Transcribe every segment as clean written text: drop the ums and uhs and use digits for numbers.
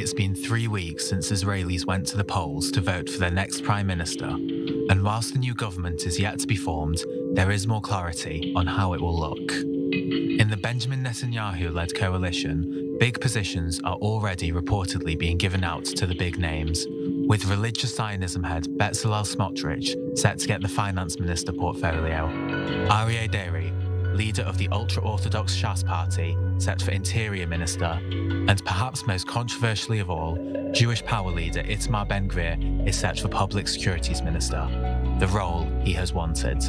It's been 3 weeks since Israelis went to the polls to vote for their next Prime Minister, and whilst the new government is yet to be formed, there is more clarity on how it will look. In the Benjamin Netanyahu-led coalition, big positions are already reportedly being given out to the big names, with religious Zionism head Bezalel Smotrich set to get the finance minister portfolio. Aryeh Deri, leader of the ultra-Orthodox Shas party, set for interior minister, and perhaps most controversially of all, Jewish power leader Itamar Ben-Gvir is set for public securities minister, the role he has wanted.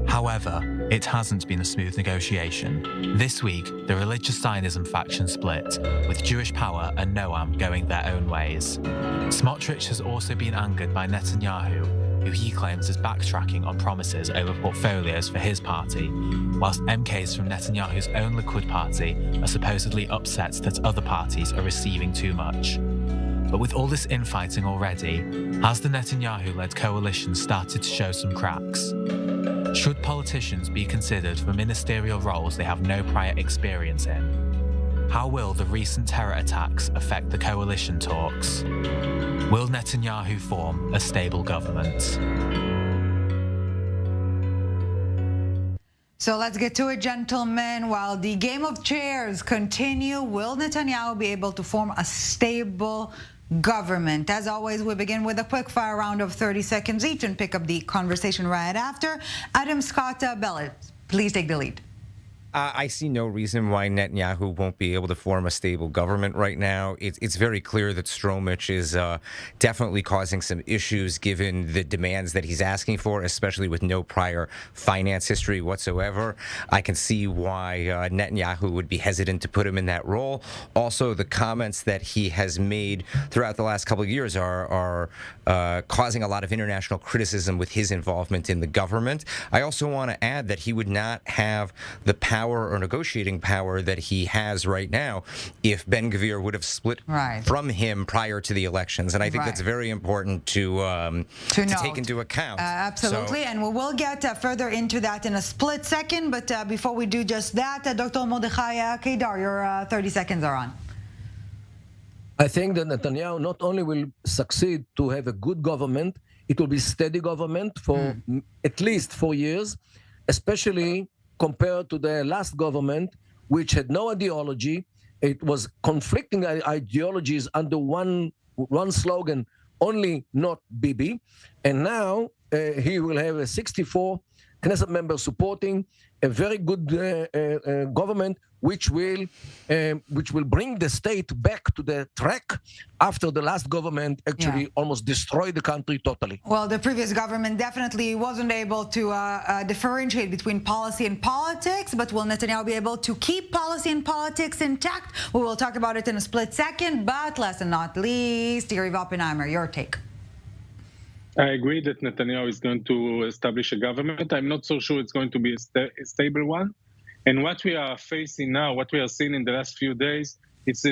However, it hasn't been a smooth negotiation. This week, the religious Zionism faction split, with Jewish power and Noam going their own ways. Smotrich has also been angered by Netanyahu, who he claims is backtracking on promises over portfolios for his party, whilst MKs from Netanyahu's own Likud party are supposedly upset that other parties are receiving too much. But with all this infighting already, has the Netanyahu-led coalition started to show some cracks? Should politicians be considered for ministerial roles they have no prior experience in? How will the recent terror attacks affect the coalition talks? Will Netanyahu form a stable government? So let's get to it, gentlemen. While the game of chairs continue, will Netanyahu be able to form a stable government? As always, we begin with a quick fire round of 30 seconds each and pick up the conversation right after. Adam Scott Bellet, please take the lead. I see no reason why Netanyahu won't be able to form a stable government right now. It's very clear that Stromich is definitely causing some issues given the demands that he's asking for, especially with no prior finance history whatsoever. I can see why Netanyahu would be hesitant to put him in that role. Also, the comments that he has made throughout the last couple of years are causing a lot of international criticism with his involvement in the government. I also want to add that he would not have the power or negotiating power that he has right now if Ben-Gvir would have split from him prior to the elections. And I think that's very important to take into account. Absolutely, and we will get further into that in a split second. But before we do just that, Dr. Mordechai Kedar, your 30 seconds are on. I think that Netanyahu not only will succeed to have a good government, it will be steady government for at least 4 years, especially compared to the last government, which had no ideology. It was conflicting ideologies under one slogan, only not Bibi. And now he will have a 64 Knesset members supporting a very good government, which will bring the state back to the track after the last government actually almost destroyed the country totally. Well, the previous government definitely wasn't able to differentiate between policy and politics, but will Netanyahu be able to keep policy and politics intact? We will talk about it in a split second, but last and not least, Yariv Oppenheimer, your take. I agree that Netanyahu is going to establish a government. I'm not so sure it's going to be a stable one. And what we are facing now, what we are seeing in the last few days, it's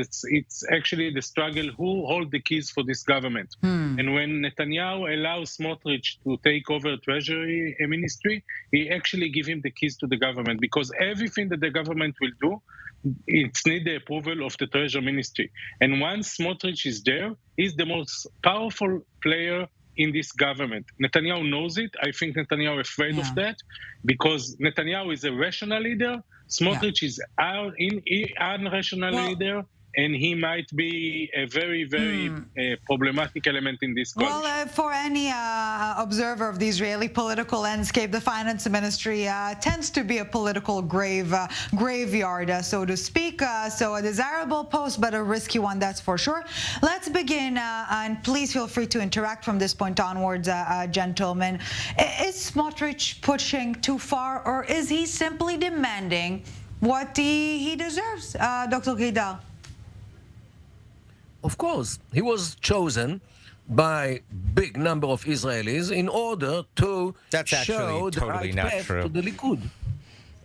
actually the struggle who hold the keys for this government. And when Netanyahu allows Smotrich to take over Treasury Ministry, he actually give him the keys to the government, because everything that the government will do, it's need the approval of the Treasury Ministry. And once Smotrich is there, he's the most powerful player in this government. Netanyahu knows it. I think Netanyahu is afraid of that, because Netanyahu is a rational leader. Smotrich is an irrational leader, and he might be a very, very problematic element in this coalition. Well, for any observer of the Israeli political landscape, the finance ministry tends to be a political graveyard, so to speak. So a desirable post, but a risky one, that's for sure. Let's begin, and please feel free to interact from this point onwards, gentlemen. Is Smotrich pushing too far, or is he simply demanding what he deserves? Dr. Kedar. Of course, he was chosen by big number of Israelis in order to show the right path to the Likud.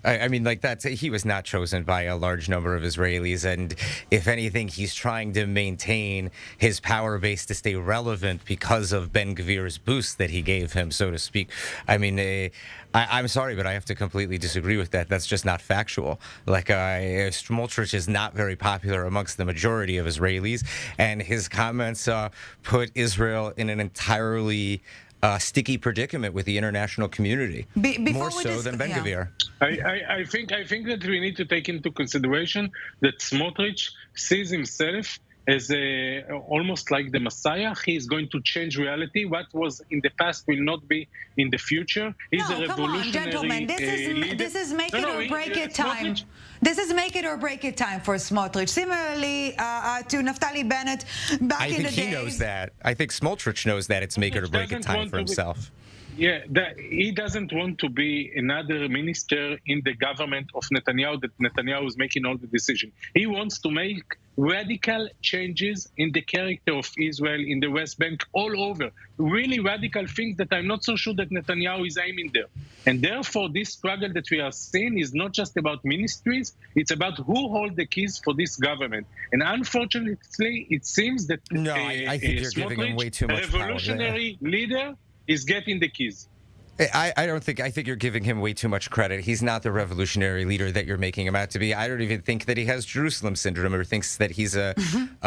I mean, like he was not chosen by a large number of Israelis, and if anything, he's trying to maintain his power base to stay relevant because of Ben-Gvir's boost that he gave him, so to speak. I mean, I'm sorry, but I have to completely disagree with that. That's just not factual. Like, Smotrich is not very popular amongst the majority of Israelis, and his comments put Israel in an entirely sticky predicament with the international community, more so than Ben-Gvir. I think that we need to take into consideration that Smotrich sees himself as almost like the Messiah. He is going to change reality. What was in the past will not be in the future. He's a revolutionary. Come on, gentlemen. This is make it or break it time. This is make it or break it time for Smotrich. Similarly to Naftali Bennett back in the day. I think he knows that. I think Smotrich knows that it's make it or break it time for himself. Yeah, he doesn't want to be another minister in the government of Netanyahu, that Netanyahu is making all the decisions. He wants to make radical changes in the character of Israel, in the West Bank, all over. Really radical things that I'm not so sure that Netanyahu is aiming there. And therefore, this struggle that we are seeing is not just about ministries, it's about who hold the keys for this government. And unfortunately, it seems that no, I think you're giving him way too much power. A revolutionary leader is getting the keys. I think you're giving him way too much credit. He's not the revolutionary leader that you're making him out to be. I don't even think that he has Jerusalem syndrome or thinks that he's a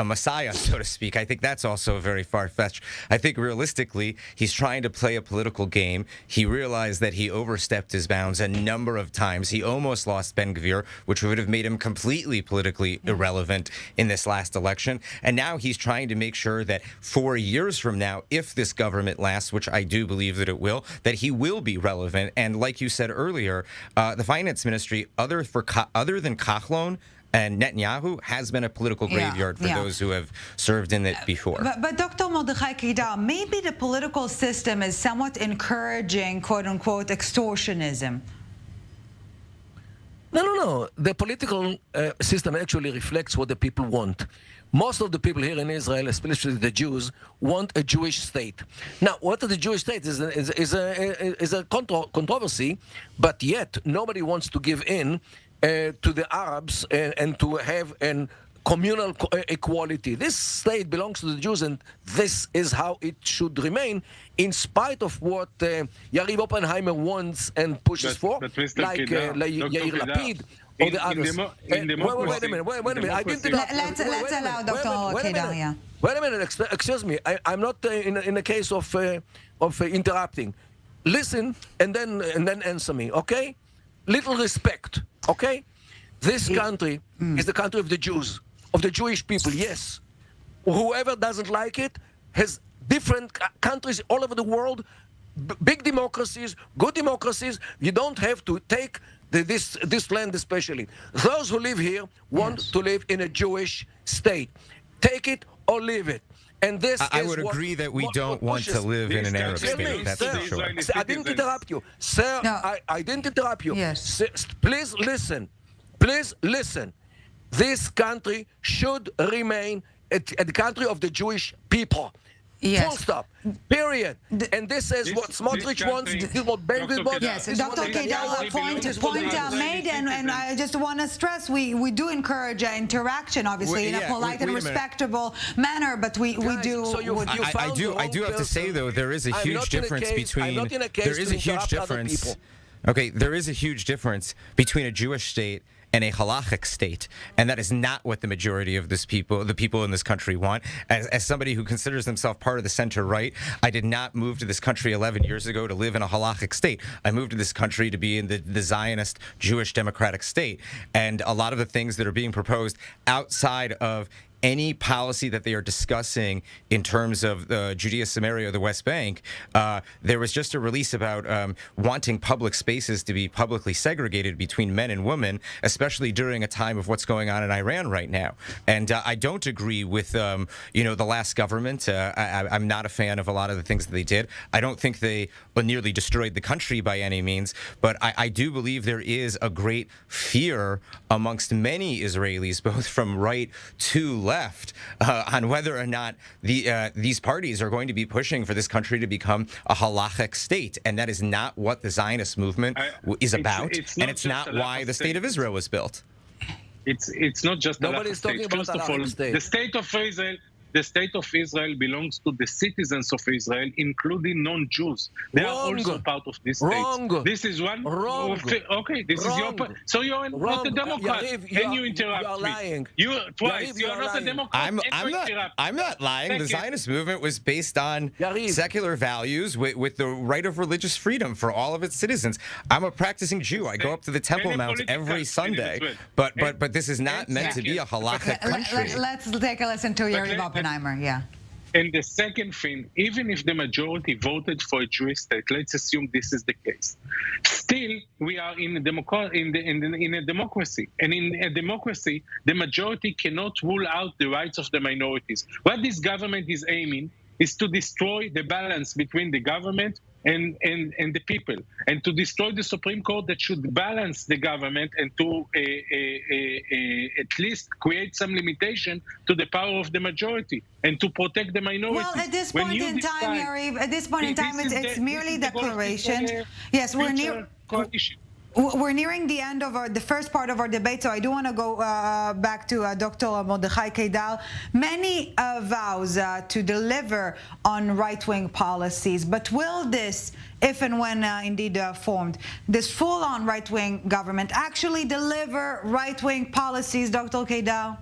messiah, so to speak. I think that's also very far-fetched. I think realistically, he's trying to play a political game. He realized that he overstepped his bounds a number of times. He almost lost Ben-Gvir, which would have made him completely politically irrelevant in this last election. And now he's trying to make sure that 4 years from now, if this government lasts, which I do believe that it will, that he will be relevant. And like you said earlier, the finance ministry, other than Kahlon and Netanyahu, has been a political graveyard for those who have served in it before. But Dr. Mordechai Kidar, maybe the political system is somewhat encouraging, quote-unquote, extortionism. No. The political system actually reflects what the people want. Most of the people here in Israel, especially the Jews, want a Jewish state. Now, what is the Jewish state is a controversy, but yet nobody wants to give in to the Arabs and to have an communal equality. This state belongs to the Jews, and this is how it should remain, in spite of what Yariv Oppenheimer wants and pushes for, like Yair Lapid. Or the others. Wait a minute. I didn't interrupt. Let's allow Dr. Kedar. Wait a minute. Excuse me. I'm not in a case of interrupting. Listen and then answer me. Okay? Little respect. Okay? This country is the country of the Jews, of the Jewish people. Yes. Whoever doesn't like it has different countries all over the world, big democracies, good democracies. You don't have to take this land especially. Those who live here want to live in a Jewish state. Take it or leave it. And this I would agree that we don't want to live in an Arab state. That's for sure. I didn't interrupt you. Sir, no. I didn't interrupt you. Yes. Please listen. Please listen. This country should remain a country of the Jewish people. Yes. Full stop. Period. And this is what Smotrich wants. This is what Ben-Gvir wants. Yes, Dr. Kedar, point made, and I just want to stress we do encourage interaction, obviously, in a polite and respectable manner, but we do. So I do have to say though, there is a huge difference between. There is a huge difference. Okay, there is a huge difference between a Jewish state and a halachic state, and that is not what the majority of the people in this country want. As somebody who considers themselves part of the center right, I did not move to this country 11 years ago to live in a halachic state. I moved to this country to be in the Zionist Jewish democratic state, and a lot of the things that are being proposed outside of any policy that they are discussing in terms of Judea, Samaria, or the West Bank, there was just a release about wanting public spaces to be publicly segregated between men and women, especially during a time of what's going on in Iran right now. And I don't agree with, the last government. I'm not a fan of a lot of the things that they did. I don't think they nearly destroyed the country by any means, but I do believe there is a great fear amongst many Israelis, both from right to left on whether or not these parties are going to be pushing for this country to become a halachic state, and that is not what the Zionist movement is about, and it's not why the state of Israel was built. It's not just Nobody's talking about First of all, state. the state of Israel belongs to the citizens of Israel, including non-Jews. They are also part of this state. Wrong. This is one. Wrong. Okay, this is your point. So you're not a Democrat, and you interrupt you are lying. me. You twice. Yariv, You are not a lying. Democrat. I'm not lying. Thank The you. Zionist movement was based on Yariv. secular values with the right of religious freedom for all of its citizens. I'm a practicing Jew. I go up to the Temple Any Mount political every Sunday. freedom as well. But this is not meant to be a halachic country. Let's take a listen to Yariv Oppenheimer. Yeah. And the second thing, even if the majority voted for a Jewish state, let's assume this is the case. Still, we are in a democracy, and in a democracy, the majority cannot rule out the rights of the minorities. What this government is aiming is to destroy the balance between the government and the people, and to destroy the Supreme Court that should balance the government and to at least create some limitation to the power of the majority and to protect the minorities. Well, at this point in time, Yariv, it's merely declarations. Yes, we're near. We're nearing the end of the first part of our debate, so I do want to go back to Dr. Mordechai Kedar. Many vows to deliver on right-wing policies, but will this, if and when indeed formed, this full-on right-wing government actually deliver right-wing policies, Dr. Kedar?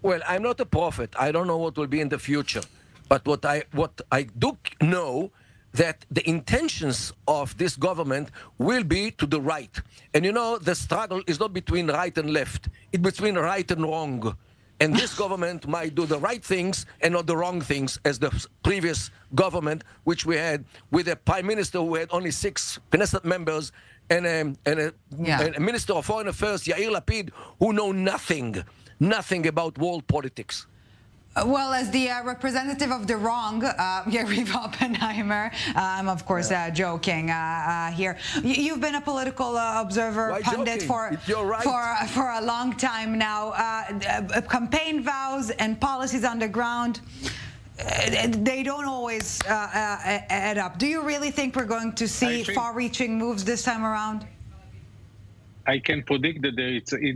Well, I'm not a prophet. I don't know what will be in the future. But what I do know, that the intentions of this government will be to the right. And you know, the struggle is not between right and left. It's between right and wrong. And this government might do the right things and not the wrong things, as the previous government, which we had with a prime minister who had only 6 Knesset members and a minister of foreign affairs, Yair Lapid, who know nothing about world politics. Well, as the representative of the wrong, Yariv Oppenheimer, I'm of course joking here. You've been a political observer, pundit for a long time now. Campaign vows and policies on the ground, they don't always add up. Do you really think we're going to see far-reaching moves this time around? I can predict that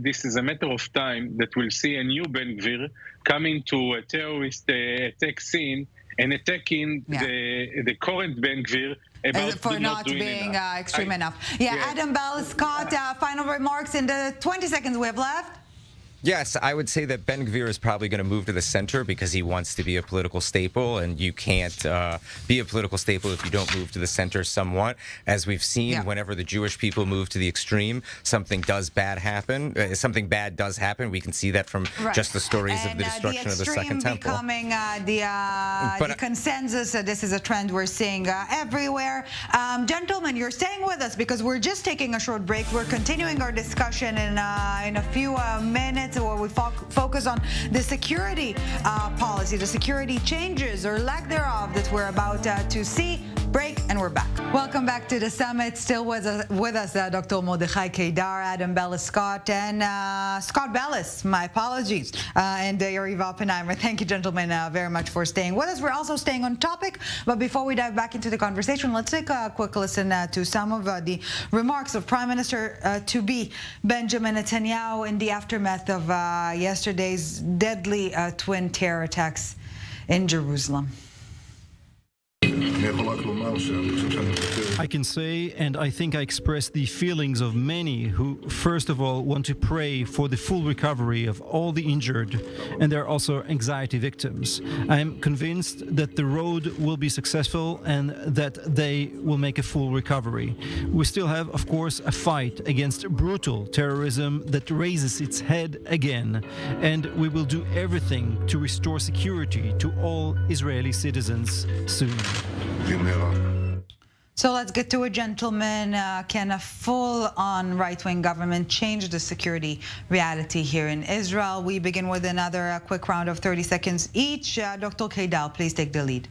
this is a matter of time that we'll see a new Ben-Gvir coming to a terrorist attack scene and attacking the current Ben-Gvir for not being extreme enough. Adam Bell-Scott, final remarks in the 20 seconds we have left. Yes, I would say that Ben-Gvir is probably going to move to the center because he wants to be a political staple, and you can't be a political staple if you don't move to the center somewhat. As we've seen, whenever the Jewish people move to the extreme, something bad happen. Something bad does happen. We can see that from just the stories of the destruction of the Second Temple. Becoming the consensus. This is a trend we're seeing everywhere. Gentlemen, you're staying with us because we're just taking a short break. We're continuing our discussion in a few minutes, where we focus on the security policy, the security changes or lack thereof that we're about to see. Break, and we're back. Welcome back to the summit. Still with us, Dr. Mordechai Kedar, Adam Bellis-Scott, and Scott Bellis. My apologies. And Yariv Oppenheimer. Thank you, gentlemen, very much for staying with us. We're also staying on topic, but before we dive back into the conversation, let's take a quick listen to some of the remarks of Prime Minister-to-be Benjamin Netanyahu in the aftermath of yesterday's deadly twin terror attacks in Jerusalem. I can say, and I think I express the feelings of many who, first of all, want to pray for the full recovery of all the injured, and there are also anxiety victims. I am convinced that the road will be successful and that they will make a full recovery. We still have, of course, a fight against brutal terrorism that raises its head again, and we will do everything to restore security to all Israeli citizens soon. So let's get to it, gentlemen. Can a full-on right-wing government change the security reality here in Israel? We begin with another quick round of 30 seconds each. Dr. Kedar, please take the lead.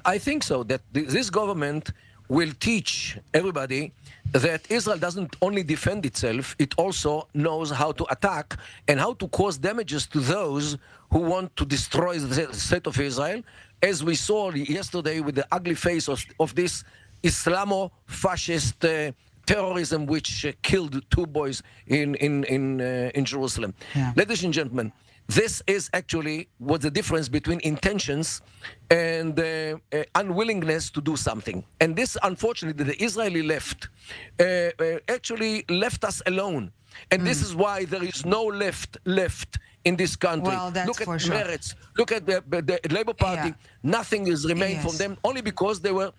I think so, that this government will teach everybody that Israel doesn't only defend itself, it also knows how to attack and how to cause damages to those who want to destroy the state of Israel, as we saw yesterday with the ugly face of this Islamo-fascist terrorism which killed 2 boys in Jerusalem. Yeah. Ladies and gentlemen, this is actually what the difference between intentions and unwillingness to do something. And this, unfortunately, the Israeli left actually left us alone. And this is why there is no left in this country. Well, that's look at for sure. Meretz, look at the Labour Party. Yeah. Nothing is remained from them, only because they were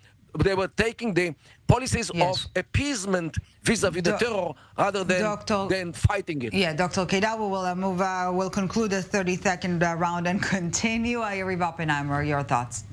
taking the policies of appeasement vis-a-vis the terror rather than fighting it. Yeah, Dr. Kedar, we will we'll conclude the 30-second round and continue. Yuri Oppenheimer, your thoughts?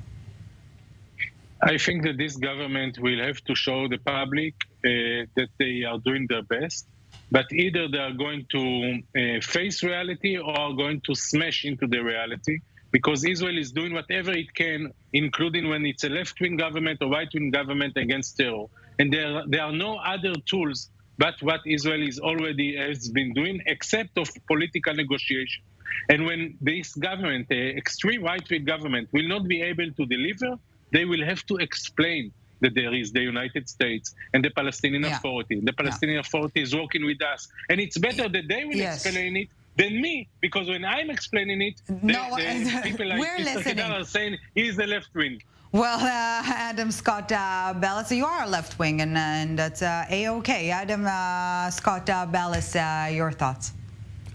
I think that this government will have to show the public that they are doing their best, but either they are going to face reality or are going to smash into the reality, because Israel is doing whatever it can, including when it's a left-wing government or right-wing government, against terror. And there are no other tools but what Israel is already has been doing, except of political negotiation. And when this government, the extreme right-wing government, will not be able to deliver, they will have to explain that there is the United States and the Palestinian Authority. The Palestinian Authority is working with us. And it's better that they will explain it than me, because when I'm explaining it, the people like Mr. Kedar are saying he's the left wing. Well, Adam Scott Bellis, you are a left wing, and that's A-OK. Adam Scott Bellis, your thoughts?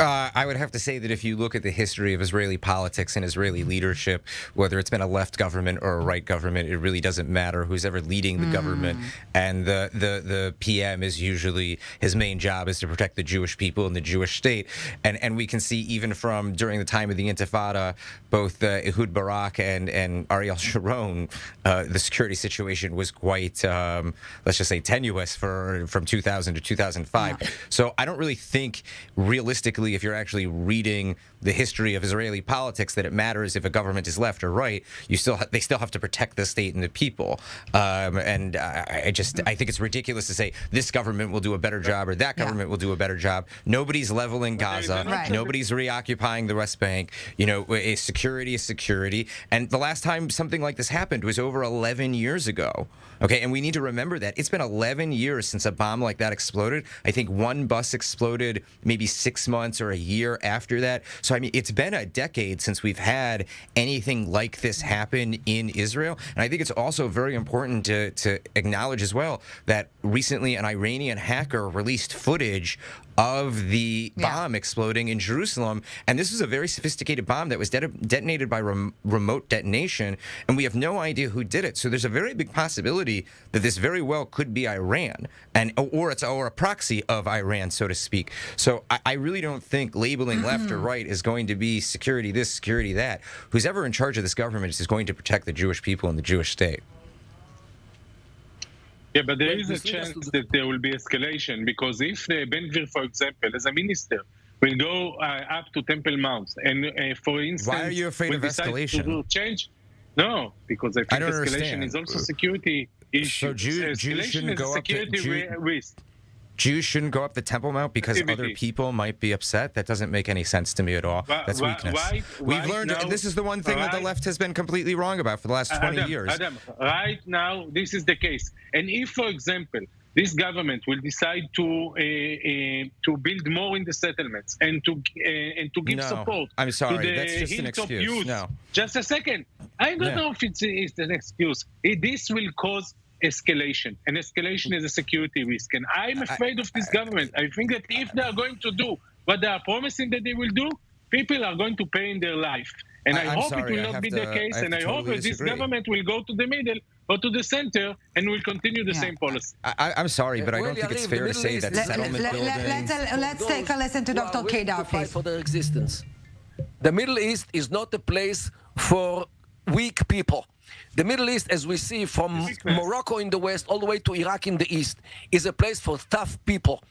I would have to say that if you look at the history of Israeli politics and Israeli leadership, whether it's been a left government or a right government, it really doesn't matter who's ever leading the government. And the PM is usually, his main job is to protect the Jewish people and the Jewish state. And we can see even from during the time of the Intifada, both Ehud Barak and Ariel Sharon, the security situation was quite, let's just say, tenuous from 2000 to 2005. So I don't really think realistically, if you're actually reading the history of Israeli politics, that it matters if a government is left or right. They still have to protect the state and the people. And I think it's ridiculous to say this government will do a better job or that government will do a better job. Nobody's leveling Gaza. Nobody's reoccupying the West Bank. You know, security is security. And the last time something like this happened was over 11 years ago. Okay, and we need to remember that. It's been 11 years since a bomb like that exploded. I think one bus exploded maybe 6 months or a year after that. So, I mean, it's been a decade since we've had anything like this happen in Israel. And I think it's also very important to acknowledge as well that recently an Iranian hacker released footage of the bomb exploding in Jerusalem. And this is a very sophisticated bomb that was detonated by remote detonation, and we have no idea who did it. So there's a very big possibility that this very well could be Iran, or a proxy of Iran, so to speak. So I really don't think labeling left or right is going to be security this, security that. Who's ever in charge of this government is going to protect the Jewish people and the Jewish state. Yeah, but there is a chance that there will be escalation, because if Ben-Gvir, for example, as a minister, will go up to Temple Mount, and for instance, why are you afraid of escalation? To change? No, because I think escalation is also security issue. So Jews shouldn't go up to risk. Jews shouldn't go up the Temple Mount because other people might be upset? That doesn't make any sense to me at all. That's weakness. We've learned, and this is the one thing that the left has been completely wrong about for the last 20 years. Adam, right now, this is the case. And if, for example, this government will decide to build more in the settlements and to give support I'm sorry, to the that's just an hilltop excuse. youth. No. Just a second. I don't know if it's an excuse. This will cause escalation, and escalation is a security risk. And I'm afraid of this government. I think that if they are going to do what they are promising that they will do, people are going to pay in their life. And I hope it will not be the case. And I hope that this government will go to the middle or to the center and will continue the same policy. I'm sorry, but I don't think it's fair to say that settlement building... Let's take a listen to Dr. Kedar, please. For their existence. The Middle East is not a place for weak people. The Middle East, as we see from Morocco in the west all the way to Iraq in the east, is a place for tough people.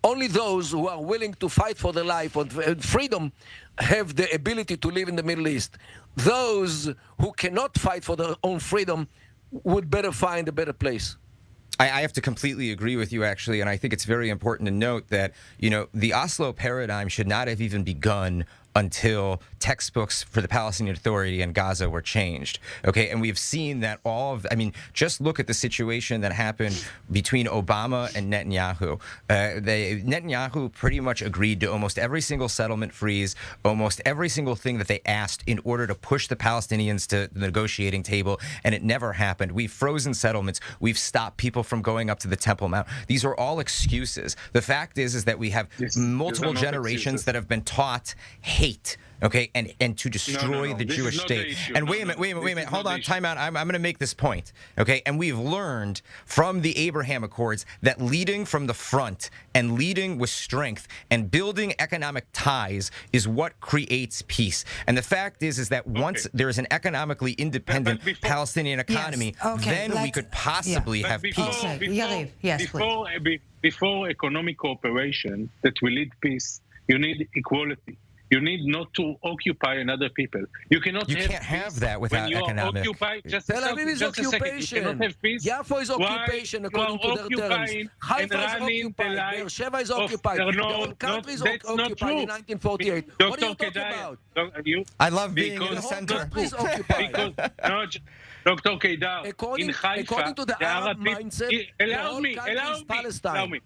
Only those who are willing to fight for their life and freedom have the ability to live in the Middle East. Those who cannot fight for their own freedom would better find a better place. I have to completely agree with you, actually, and I think it's very important to note that, the Oslo paradigm should not have even begun until textbooks for the Palestinian Authority and Gaza were changed. Okay, and we've seen that just look at the situation that happened between Obama and Netanyahu. Netanyahu pretty much agreed to almost every single settlement freeze, almost every single thing that they asked in order to push the Palestinians to the negotiating table, and it never happened. We've frozen settlements. We've stopped people from going up to the Temple Mount. These are all excuses. The fact is that we have multiple generations that have been taught hate, okay, and to destroy the Jewish state. And wait a minute, hold on, time out. I'm going to make this point, okay? And we've learned from the Abraham Accords that leading from the front and leading with strength and building economic ties is what creates peace. And the fact is that once there is an economically independent Palestinian economy, then we could possibly have peace. Before economic cooperation that will lead peace, you need equality. You need not to occupy another people. You can't have that without economic. Tel Aviv is occupation. Yaffo is occupation according to their terms. Haifa is occupied. Beersheba is occupied. The whole country is occupied in 1948. What are you talking about? I love being in the center. Dr. Kedar, according to the Arab mindset, the whole country is Palestine.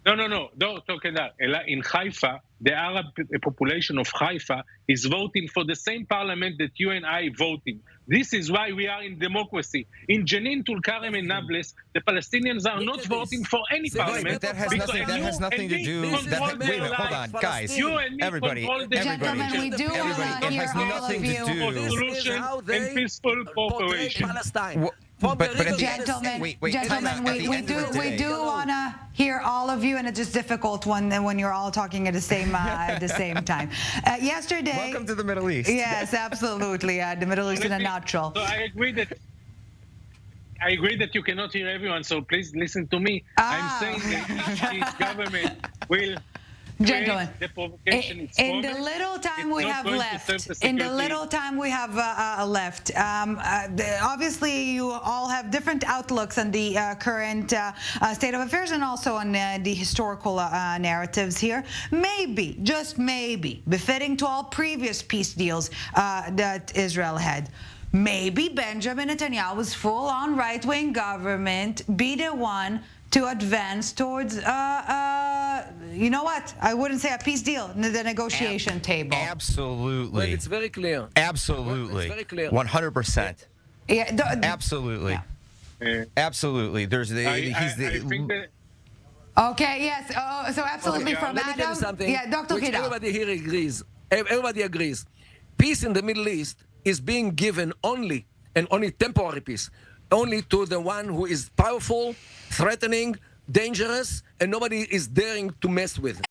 No, Dr. Kedar. In Haifa, the Arab population of Haifa is voting for the same parliament that you and I voting. This is why we are in democracy. In Jenin, Tulkarem, and Nablus, the Palestinians are not voting for any parliament. That has nothing to do. Wait a minute, hold on, guys. Everybody. Gentlemen, we do want to hear all of you. Solution and peaceful cooperation. Gentlemen, we do want to hear all of you, and it's just difficult when you're all talking at the same time. Yesterday, welcome to the Middle East. Yes, absolutely. The Middle East in a nutshell. So I agree that you cannot hear everyone. So please listen to me. I'm saying that each government will. Gentlemen, in the little time we have left, obviously you all have different outlooks on the current state of affairs and also on the historical narratives here. Maybe, just maybe, befitting to all previous peace deals that Israel had, maybe Benjamin Netanyahu's full-on right-wing government be the one to advance towards, you know what? I wouldn't say a peace deal, the negotiation table. Absolutely. Well, it's very clear. Absolutely. It's very clear. 100%. Yeah, absolutely. Yeah. Absolutely. There's the. Okay. Yes. Oh, so absolutely. Okay, from let me tell you Adam. something. Yeah, Dr. Kedar. Everybody here agrees. Everybody agrees. Peace in the Middle East is being given only temporary peace, only to the one who is powerful, threatening, dangerous, and nobody is daring to mess with.